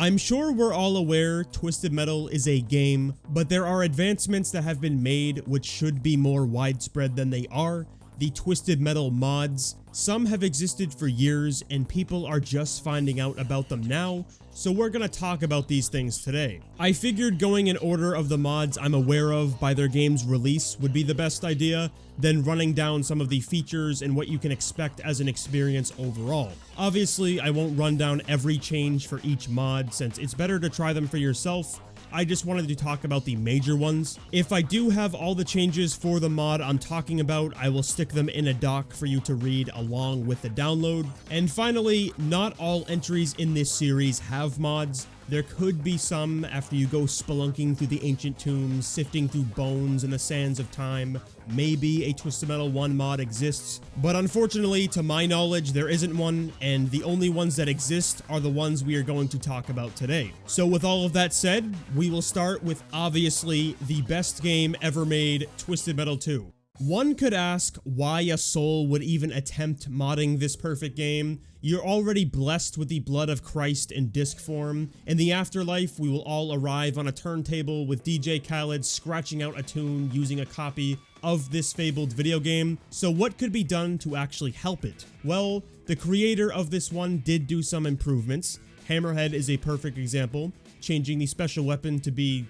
I'm sure we're all aware Twisted Metal is a game, but there are advancements that have been made which should be more widespread than they are. The Twisted Metal mods. Some have existed for years and people are just finding out about them now, so we're gonna talk about these things today. I figured going in order of the mods I'm aware of by their game's release would be the best idea, then running down some of the features and what you can expect as an experience overall. Obviously, I won't run down every change for each mod since it's better to try them for yourself. I just wanted to talk about the major ones. If I do have all the changes for the mod I'm talking about, I will stick them in a doc for you to read along with the download. And finally, not all entries in this series have mods. There could be some after you go spelunking through the ancient tombs, sifting through bones in the sands of time. Maybe a Twisted Metal 1 mod exists, but unfortunately, to my knowledge, there isn't one, and the only ones that exist are the ones we are going to talk about today. So with all of that said, we will start with obviously the best game ever made, Twisted Metal 2. One could ask why a soul would even attempt modding this perfect game. You're already blessed with the blood of Christ in disc form. In the afterlife, we will all arrive on a turntable with DJ Khaled scratching out a tune using a copy of this fabled video game. So what could be done to actually help it? Well, the creator of this one did do some improvements. Hammerhead is a perfect example, changing the special weapon to be,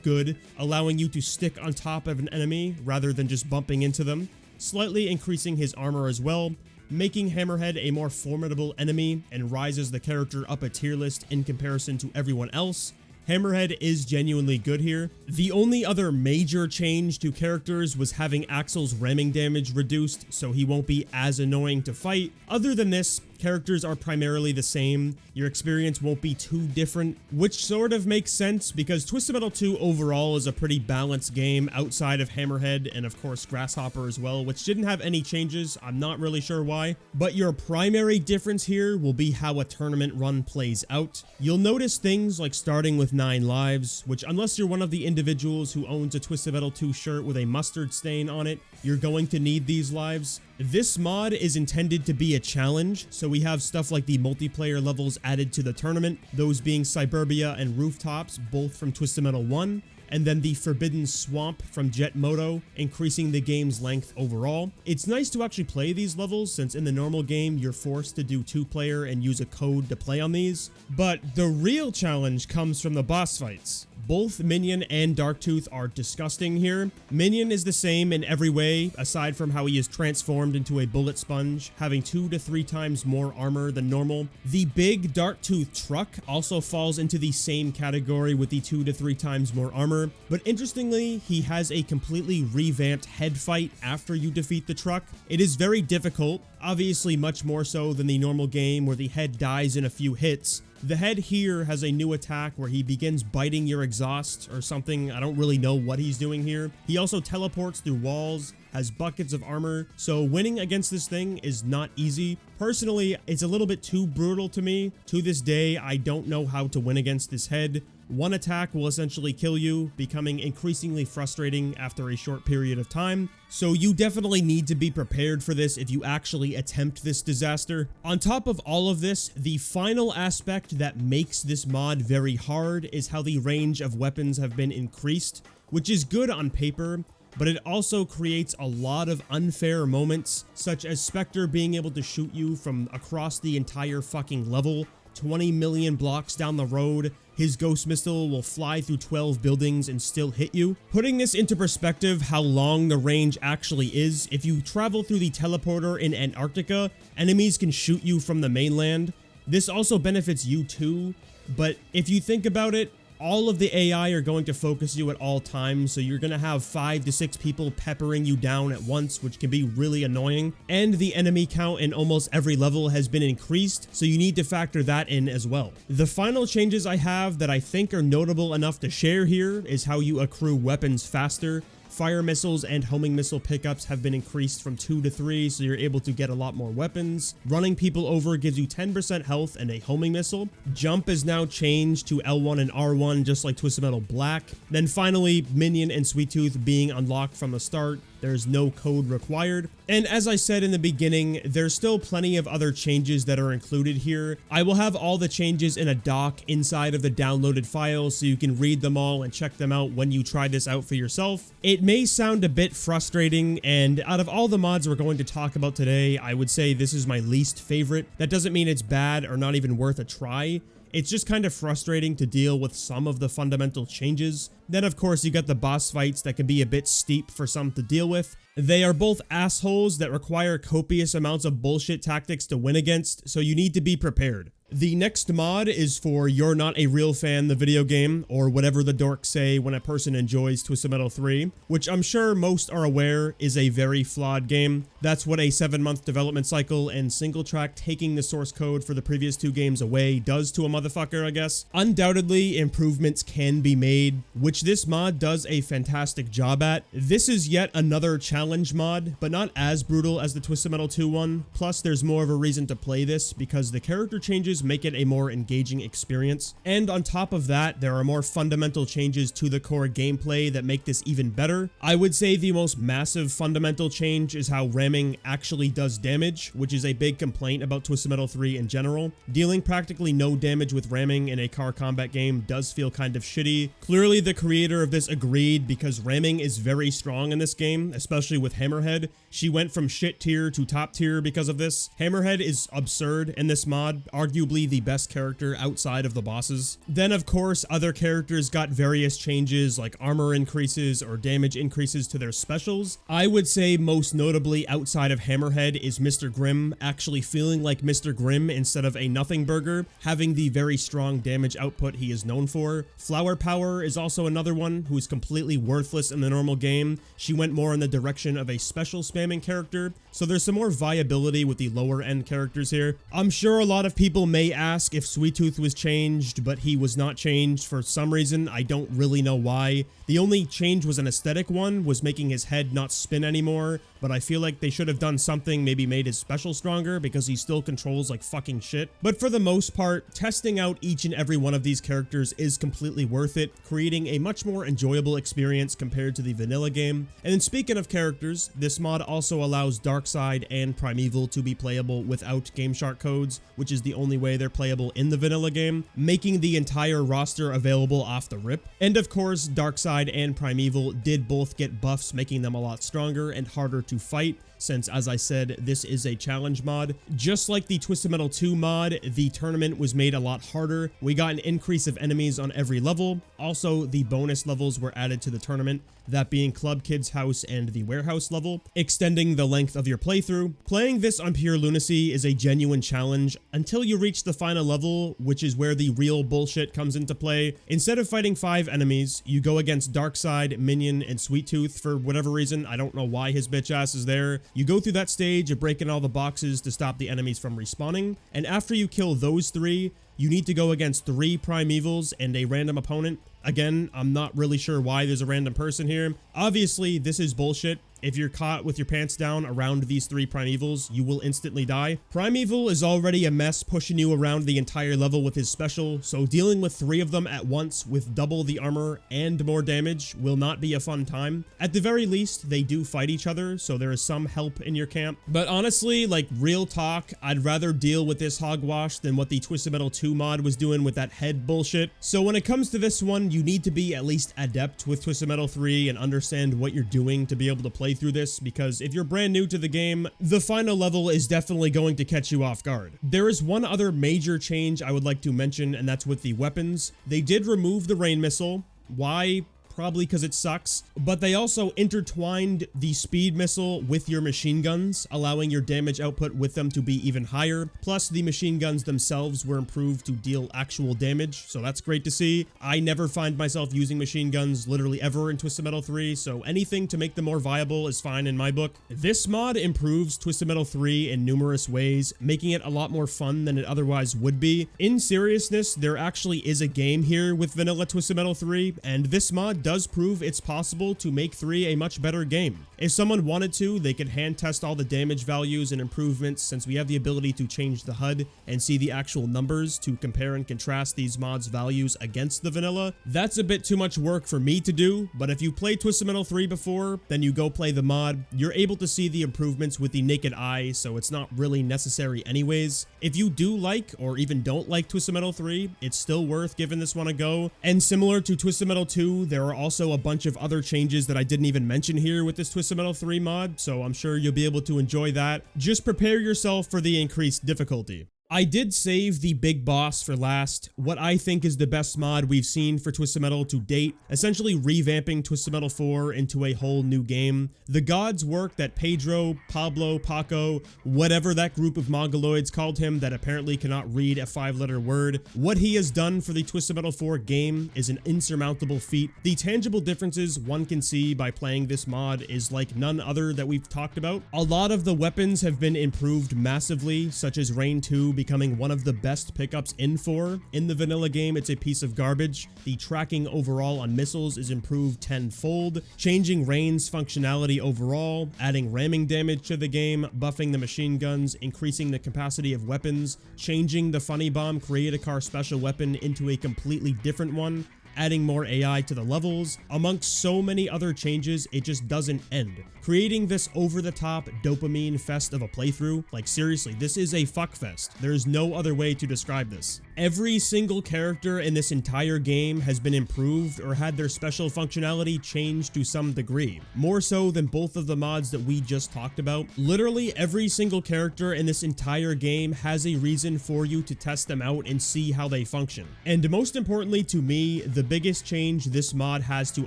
good, allowing you to stick on top of an enemy rather than just bumping into them, slightly increasing his armor as well, making Hammerhead a more formidable enemy and rises the character up a tier list in comparison to everyone else. Hammerhead is genuinely good here. The only other major change to characters was having Axel's ramming damage reduced, so he won't be as annoying to fight. Other than this, characters are primarily the same. Your experience won't be too different, which sort of makes sense because Twisted Metal 2 overall is a pretty balanced game outside of Hammerhead and of course Grasshopper as well, which didn't have any changes. I'm not really sure why. But your primary difference here will be how a tournament run plays out. You'll notice things like starting with 9 lives, which unless you're one of the individuals who owns a Twisted Metal 2 shirt with a mustard stain on it, you're going to need these lives. This mod is intended to be a challenge, so we have stuff like the multiplayer levels added to the tournament, those being Cyberbia and Rooftops, both from Twisted Metal 1, and then the Forbidden Swamp from Jet Moto, increasing the game's length overall. It's nice to actually play these levels, since in the normal game, you're forced to do 2-player and use a code to play on these. But the real challenge comes from the boss fights. Both Minion and Darktooth are disgusting here. Minion is the same in every way, aside from how he is transformed into a bullet sponge, having 2 to 3 times more armor than normal. The big Darktooth truck also falls into the same category with the 2 to 3 times more armor, but interestingly, he has a completely revamped head fight after you defeat the truck. It is very difficult, obviously much more so than the normal game where the head dies in a few hits. The head here has a new attack where he begins biting your exhaust or something. I don't really know what he's doing here. He also teleports through walls, has buckets of armor, so winning against this thing is not easy. Personally, it's a little bit too brutal to me. To this day, I don't know how to win against this head. One attack will essentially kill you, becoming increasingly frustrating after a short period of time. So you definitely need to be prepared for this if you actually attempt this disaster. On top of all of this, the final aspect that makes this mod very hard is how the range of weapons have been increased, which is good on paper, but it also creates a lot of unfair moments, such as Spectre being able to shoot you from across the entire fucking level, 20 million blocks down the road. His ghost missile will fly through 12 buildings and still hit you. Putting this into perspective how long the range actually is, if you travel through the teleporter in Antarctica, enemies can shoot you from the mainland. This also benefits you too, but if you think about it, all of the AI are going to focus you at all times, so you're going to have 5 to 6 people peppering you down at once, which can be really annoying. And the enemy count in almost every level has been increased, so you need to factor that in as well. The final changes I have that I think are notable enough to share here is how you accrue weapons faster. Fire missiles and homing missile pickups have been increased from 2 to 3, so you're able to get a lot more weapons. Running people over gives you 10% health and a homing missile. Jump is now changed to L1 and R1, just like Twisted Metal Black. Then finally, Minion and Sweet Tooth being unlocked from the start. There's no code required. And as I said in the beginning, there's still plenty of other changes that are included here. I will have all the changes in a doc inside of the downloaded files so you can read them all and check them out when you try this out for yourself. It may sound a bit frustrating, and out of all the mods we're going to talk about today, I would say this is my least favorite. That doesn't mean it's bad or not even worth a try. It's just kind of frustrating to deal with some of the fundamental changes. Then of course you got the boss fights that can be a bit steep for some to deal with. They are both assholes that require copious amounts of bullshit tactics to win against, so you need to be prepared. The next mod is for You're Not a Real Fan, the video game, or whatever the dorks say when a person enjoys Twisted Metal 3, which I'm sure most are aware is a very flawed game. That's what a 7-month development cycle and single track taking the source code for the previous 2 games away does to a motherfucker, I guess. Undoubtedly, improvements can be made, which this mod does a fantastic job at. This is yet another challenge mod, but not as brutal as the Twisted Metal 2 one. Plus, there's more of a reason to play this because the character changes make it a more engaging experience. And on top of that, there are more fundamental changes to the core gameplay that make this even better. I would say the most massive fundamental change is how ramming actually does damage, which is a big complaint about Twisted Metal 3 in general. Dealing practically no damage with ramming in a car combat game does feel kind of shitty. Clearly the creator of this agreed because ramming is very strong in this game, especially with Hammerhead. She went from shit tier to top tier because of this. Hammerhead is absurd in this mod, arguably the best character outside of the bosses. Then of course other characters got various changes like armor increases or damage increases to their specials. I would say most notably outside of Hammerhead is Mr. Grimm actually feeling like Mr. Grimm instead of a nothing burger, having the very strong damage output he is known for. Flower Power is also another one who is completely worthless in the normal game. She went more in the direction of a special spamming character, so there's some more viability with the lower end characters here. I'm sure a lot of people may ask if Sweet Tooth was changed, but he was not changed for some reason. I don't really know why. The only change was an aesthetic one, was making his head not spin anymore, but I feel like they should have done something, maybe made his special stronger because he still controls like fucking shit. But for the most part, testing out each and every one of these characters is completely worth it, creating a much more enjoyable experience compared to the vanilla game. And then speaking of characters, this mod also allows Darkseid and Primeval to be playable without GameShark codes, which is the only way they're playable in the vanilla game, making the entire roster available off the rip. And of course, Darkseid and Primeval did both get buffs, making them a lot stronger and harder to fight, since, as I said, this is a challenge mod. Just like the Twisted Metal 2 mod, the tournament was made a lot harder. We got an increase of enemies on every level. Also, the bonus levels were added to the tournament, that being Club Kid's house and the warehouse level, extending the length of your playthrough. Playing this on pure lunacy is a genuine challenge until you reach the final level, which is where the real bullshit comes into play. Instead of fighting 5 enemies, you go against Darkseid, Minion, and Sweet Tooth for whatever reason. I don't know why his bitch ass is there. You go through that stage of breaking all the boxes to stop the enemies from respawning, and after you kill those 3, you need to go against 3 Primevals and a random opponent. Again, I'm not really sure why there's a random person here. Obviously, this is bullshit. If you're caught with your pants down around these 3 Primevals, you will instantly die. Primeval is already a mess pushing you around the entire level with his special, so dealing with 3 of them at once with double the armor and more damage will not be a fun time. At the very least, they do fight each other, so there is some help in your camp. But honestly, like real talk, I'd rather deal with this hogwash than what the Twisted Metal 2 mod was doing with that head bullshit. So when it comes to this one, you need to be at least adept with Twisted Metal 3 and understand what you're doing to be able to play through this, because if you're brand new to the game, the final level is definitely going to catch you off guard. There is one other major change I would like to mention, and that's with the weapons. They did remove the rain missile. Why? Probably because it sucks, but they also intertwined the speed missile with your machine guns, allowing your damage output with them to be even higher. Plus, the machine guns themselves were improved to deal actual damage, so that's great to see. I never find myself using machine guns literally ever in Twisted Metal 3, so anything to make them more viable is fine in my book. This mod improves Twisted Metal 3 in numerous ways, making it a lot more fun than it otherwise would be. In seriousness, there actually is a game here with vanilla Twisted Metal 3, and this mod does prove it's possible to make 3 a much better game. If someone wanted to, they could hand test all the damage values and improvements, since we have the ability to change the HUD and see the actual numbers to compare and contrast these mods' values against the vanilla. That's a bit too much work for me to do, but if you played Twisted Metal 3 before, then you go play the mod, you're able to see the improvements with the naked eye, so it's not really necessary anyways. If you do like, or even don't like Twisted Metal 3, it's still worth giving this one a go. And similar to Twisted Metal 2, there are also a bunch of other changes that I didn't even mention here with this Twisted Metal 3 mod, so I'm sure you'll be able to enjoy that. Just prepare yourself for the increased difficulty. I did save the big boss for last, what I think is the best mod we've seen for Twisted Metal to date, essentially revamping Twisted Metal 4 into a whole new game. The gods work that Pedro, Pablo, Paco, whatever that group of mongoloids called him that apparently cannot read a 5-letter word, what he has done for the Twisted Metal 4 game is an insurmountable feat. The tangible differences one can see by playing this mod is like none other that we've talked about. A lot of the weapons have been improved massively, such as Rain 2 becoming one of the best pickups in 4. In the vanilla game, it's a piece of garbage. The tracking overall on missiles is improved tenfold, changing Rain's functionality overall, adding ramming damage to the game, buffing the machine guns, increasing the capacity of weapons, changing the Funny Bomb Create-A-Car special weapon into a completely different one, adding more AI to the levels. Amongst so many other changes, it just doesn't end. Creating this over-the-top dopamine fest of a playthrough, like seriously, this is a fuckfest. There's no other way to describe this. Every single character in this entire game has been improved or had their special functionality changed to some degree, more so than both of the mods that we just talked about. Literally every single character in this entire game has a reason for you to test them out and see how they function. And most importantly to me, the biggest change this mod has to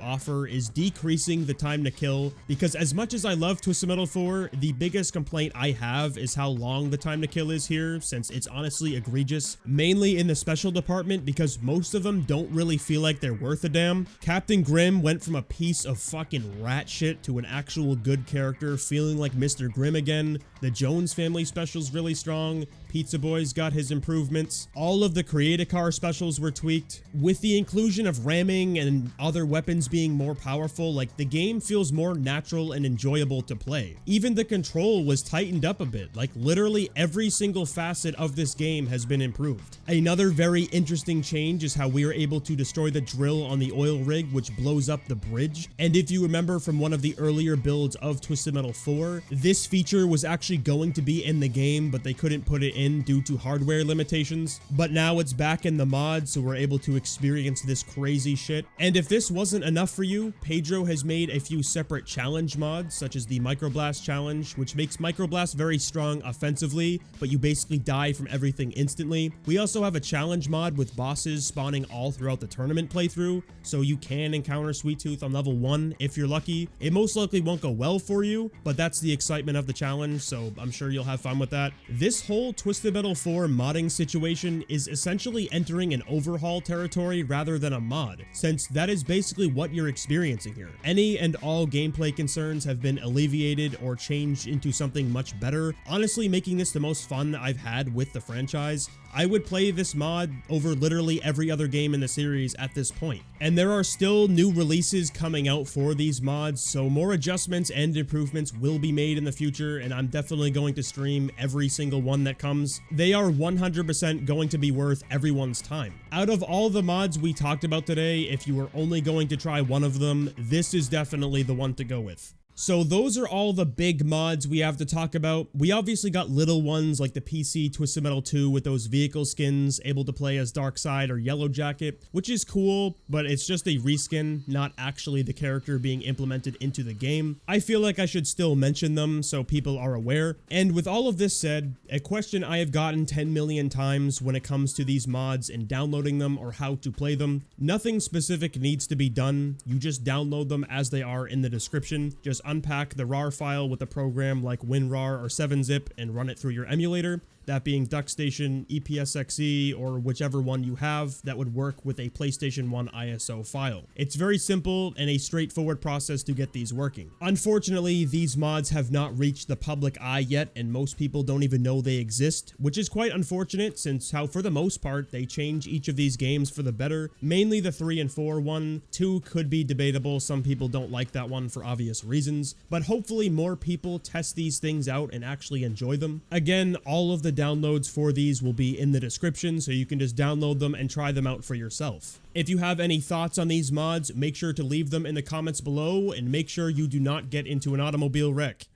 offer is decreasing the time to kill, because as much as I love Twisted Metal 4, the biggest complaint I have is how long the time to kill is here, since it's honestly egregious, mainly in the special department, because most of them don't really feel like they're worth a damn. Captain Grimm went from a piece of fucking rat shit to an actual good character, feeling like Mr. Grimm again. The Jones family special's really strong. Pizza Boy's got his improvements. All of the Create-A-Car specials were tweaked. With the inclusion of ramming and other weapons being more powerful, like the game feels more natural and enjoyable to play. Even the control was tightened up a bit, like literally every single facet of this game has been improved. Another very interesting change is how we are able to destroy the drill on the oil rig, which blows up the bridge. And if you remember from one of the earlier builds of Twisted Metal 4, this feature was actually going to be in the game, but they couldn't put it in due to hardware limitations. But now it's back in the mod, so we're able to experience this crazy shit. And if this wasn't enough for you, Pedro has made a few separate challenge mods, such as the Microblast challenge, which makes Microblast very strong offensively, but you basically die from everything instantly. We also have a challenge mod with bosses spawning all throughout the tournament playthrough, so you can encounter Sweet Tooth on level 1 if you're lucky. It most likely won't go well for you, but that's the excitement of the challenge, so I'm sure you'll have fun with that. This whole Twisted Metal 4 modding situation is essentially entering an overhaul territory rather than a mod, since that is basically what you're experiencing here. Any and all gameplay concerns have been alleviated or changed into something much better, honestly making this the most fun I've had with the franchise. I would play this mod over literally every other game in the series at this point. And there are still new releases coming out for these mods, so more adjustments and improvements will be made in the future, and I'm definitely going to stream every single one that comes. They are 100% going to be worth everyone's time. Out of all the mods we talked about today, if you were only going to try one of them, this is definitely the one to go with. So those are all the big mods we have to talk about. We obviously got little ones like the PC Twisted Metal 2 with those vehicle skins, able to play as Darkseid or Yellow Jacket, which is cool, but it's just a reskin, not actually the character being implemented into the game. I feel like I should still mention them so people are aware. And with all of this said, a question I have gotten 10 million times when it comes to these mods and downloading them or how to play them, nothing specific needs to be done. You just download them as they are in the description. Just unpack the RAR file with a program like WinRAR or 7-Zip and run it through your emulator. that being DuckStation, EPSXE, or whichever one you have that would work with a PlayStation 1 ISO file. It's very simple and a straightforward process to get these working. Unfortunately, these mods have not reached the public eye yet, and most people don't even know they exist, which is quite unfortunate since how for the most part they change each of these games for the better, mainly the 3 and 4 one. 2 could be debatable, some people don't like that one for obvious reasons, but hopefully more people test these things out and actually enjoy them. Again, all of the downloads for these will be in the description, so you can just download them and try them out for yourself. If you have any thoughts on these mods, make sure to leave them in the comments below, and make sure you do not get into an automobile wreck.